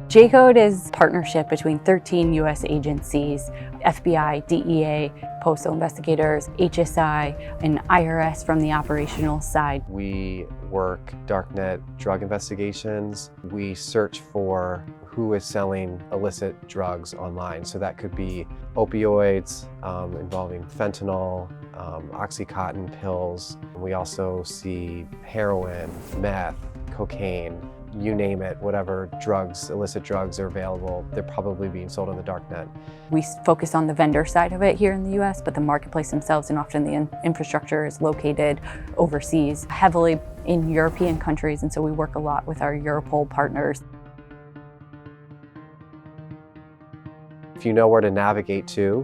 J-Code is a partnership between 13 U.S. agencies, FBI, DEA, postal investigators, HSI, and IRS from the operational side. We work Darknet drug investigations. We search for who is selling illicit drugs online. So that could be opioids involving fentanyl, Oxycontin pills. We also see heroin, meth, cocaine, you name it, whatever drugs, illicit drugs are available, they're probably being sold on the Darknet. We focus on the vendor side of it here in the US, but the marketplace themselves and often the infrastructure is located overseas, heavily in European countries, and so we work a lot with our Europol partners. If you know where to navigate to,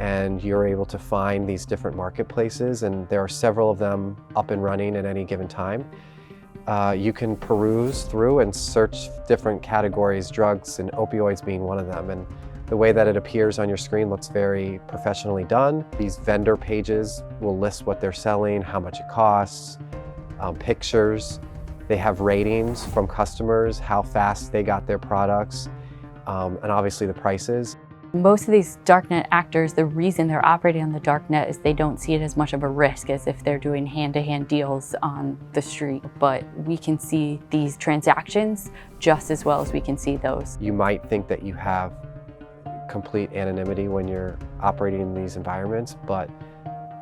and you're able to find these different marketplaces, and there are several of them up and running at any given time, you can peruse through and search different categories, drugs and opioids being one of them. And the way that it appears on your screen looks very professionally done. These vendor pages will list what they're selling, how much it costs, pictures. They have ratings from customers, how fast they got their products, and obviously the prices. Most of these Darknet actors, the reason they're operating on the Darknet is they don't see it as much of a risk as if they're doing hand-to-hand deals on the street. But we can see these transactions just as well as we can see those. You might think that you have complete anonymity when you're operating in these environments, but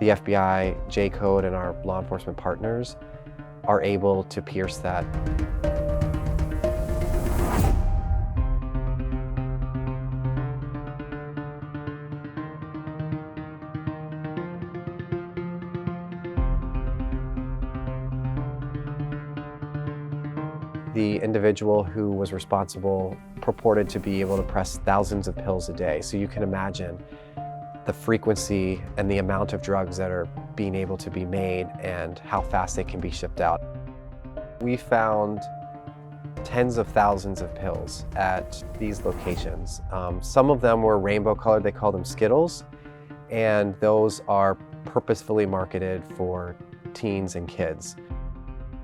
the FBI, J-Code, and our law enforcement partners are able to pierce that. The individual who was responsible purported to be able to press thousands of pills a day. So you can imagine the frequency and the amount of drugs that are being able to be made and how fast they can be shipped out. We found tens of thousands of pills at these locations. Some of them were rainbow colored, they call them Skittles, and those are purposefully marketed for teens and kids.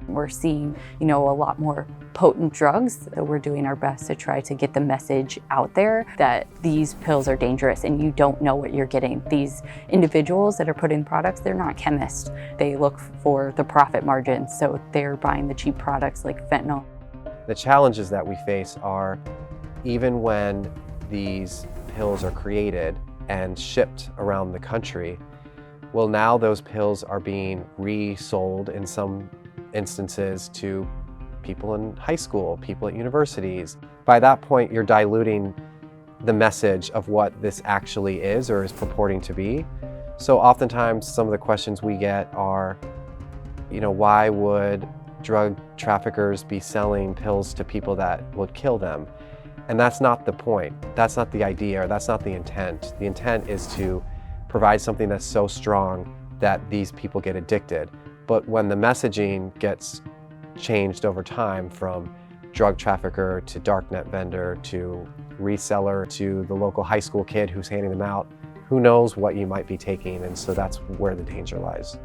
We're seeing, a lot more potent drugs. We're doing our best to try to get the message out there that these pills are dangerous and you don't know what you're getting. These individuals that are putting products, they're not chemists. They look for the profit margins, so they're buying the cheap products like fentanyl. The challenges that we face are, even when these pills are created and shipped around the country, well, now those pills are being resold in some instances to people in high school, people at universities. By that point, you're diluting the message of what this actually is or is purporting to be. So oftentimes some of the questions we get are, why would drug traffickers be selling pills to people that would kill them? And that's not the point. That's not the idea, or that's not the intent. The intent is to provide something that's so strong that these people get addicted. But when the messaging gets changed over time from drug trafficker to Darknet vendor to reseller to the local high school kid who's handing them out, who knows what you might be taking, and so that's where the danger lies.